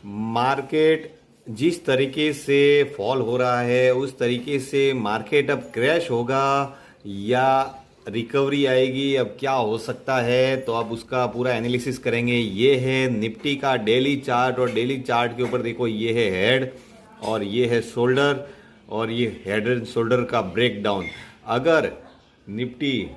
Market जिस तरीके से फॉल हो रहा है उस तरीके से मार्केट अब क्रैश होगा या रिकवरी आएगी, अब क्या हो सकता है, तो अब उसका पूरा एनालिसिस करेंगे। ये है निफ्टी का डेली चार्ट और डेली चार्ट के ऊपर देखो ये है हेड और ये है शोल्डर और ये हेड एंड शोल्डर का ब्रेकडाउन। अगर निफ्टी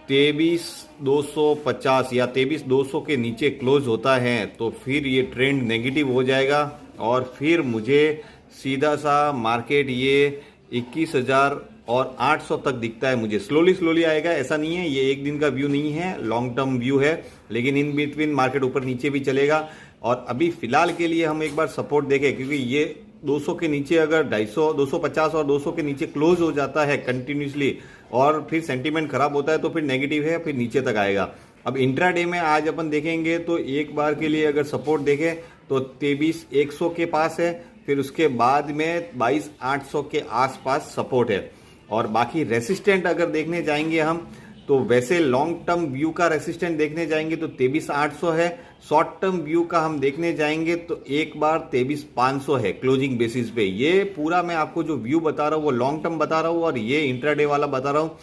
23,250 या 23,200 के नीचे क्लोज होता है तो फिर ये ट्रेंड नेगेटिव हो जाएगा और फिर मुझे सीधा सा मार्केट ये 21,800 तक दिखता है। मुझे स्लोली आएगा, ऐसा नहीं है, ये एक दिन का व्यू नहीं है, लॉन्ग टर्म व्यू है, लेकिन इन बिटवीन मार्केट ऊपर नीचे भी चलेगा। और अभी फिलहाल के लिए हम एक बार सपोर्ट देखें, क्योंकि ये 200 के नीचे अगर 250, 250 और 200 के नीचे क्लोज हो जाता है कंटिन्यूसली और फिर सेंटीमेंट खराब होता है तो फिर नेगेटिव है, फिर नीचे तक आएगा। अब इंट्राडे में आज अपन देखेंगे तो एक बार के लिए अगर सपोर्ट देखें तो 23,100 के पास है, फिर उसके बाद में 22,800 के आसपास सपोर्ट है। और बाकी रेसिस्टेंट अगर देखने जाएंगे हम तो वैसे लॉन्ग टर्म व्यू का रेसिस्टेंट देखने जाएंगे तो 23,800 है। शॉर्ट टर्म व्यू का हम देखने जाएंगे तो एक बार 23,500 है क्लोजिंग बेसिस पे। ये पूरा मैं आपको जो व्यू बता रहा हूँ वो लॉन्ग टर्म बता रहा हूँ और ये इंट्राडे वाला बता रहा हूँ।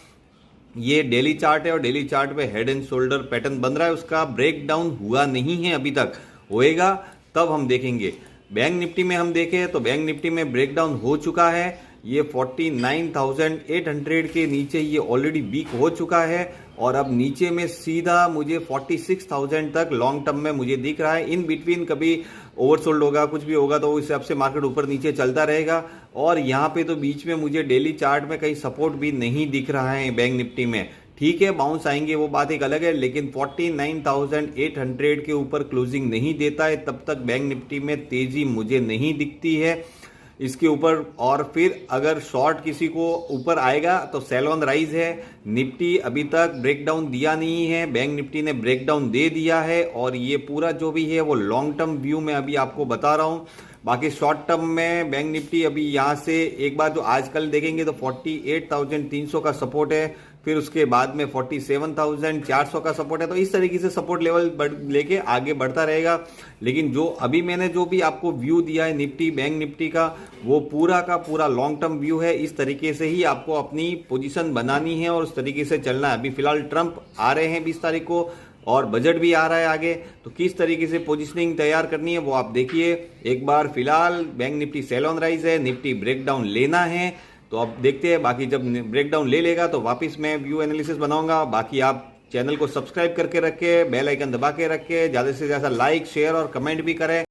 ये डेली चार्ट है और डेली चार्ट पे हेड एंड शोल्डर पैटर्न बन रहा है, उसका ब्रेक डाउन हुआ नहीं है अभी तक, होएगा तब हम देखेंगे। बैंक निफ्टी में हम देखें तो बैंक निफ्टी में ब्रेक डाउन हो चुका है, ये 49,800 के नीचे ये ऑलरेडी वीक हो चुका है और अब नीचे में सीधा मुझे 46,000 तक लॉन्ग टर्म में मुझे दिख रहा है। इन बिटवीन कभी ओवरसोल्ड होगा, कुछ भी होगा तो उस हिसाब से मार्केट ऊपर नीचे चलता रहेगा। और यहाँ पे तो बीच में मुझे डेली चार्ट में कहीं सपोर्ट भी नहीं दिख रहा है बैंक निफ्टी में। ठीक है, बाउंस आएंगे वो बात एक अलग है, लेकिन 49,800 के ऊपर क्लोजिंग नहीं देता है तब तक बैंक निफ्टी में तेजी मुझे नहीं दिखती है इसके ऊपर। और फिर अगर शॉर्ट किसी को ऊपर आएगा तो सेल ऑन राइज है। निफ्टी अभी तक ब्रेकडाउन दिया नहीं है, बैंक निफ्टी ने ब्रेकडाउन दे दिया है और ये पूरा जो भी है वो लॉन्ग टर्म व्यू में अभी आपको बता रहा हूं। बाकी शॉर्ट टर्म में बैंक निफ्टी अभी यहां से एक बार जो आजकल देखेंगे तो 48,300 का सपोर्ट है, फिर उसके बाद में 47,400 का सपोर्ट है। तो इस तरीके से सपोर्ट लेवल लेके आगे बढ़ता रहेगा। लेकिन जो अभी मैंने जो भी आपको व्यू दिया है निफ्टी बैंक निफ्टी का, वो पूरा का पूरा लॉन्ग टर्म व्यू है। इस तरीके से ही आपको अपनी पोजीशन बनानी है और उस तरीके से चलना है। अभी फिलहाल ट्रंप आ रहे हैं 20 तारीख को और बजट भी आ रहा है आगे, तो किस तरीके से पोजीशनिंग तैयार करनी है वो आप देखिए। एक बार फिलहाल Bank Nifty sell on rise है, निफ्टी ब्रेकडाउन लेना है तो अब देखते हैं। बाकी जब ब्रेकडाउन ले लेगा तो वापस मैं व्यू एनालिसिस बनाऊंगा। बाकी आप चैनल को सब्सक्राइब करके रखें, बेल आइकन दबा के रखें, ज़्यादा से ज़्यादा लाइक शेयर और कमेंट भी करें।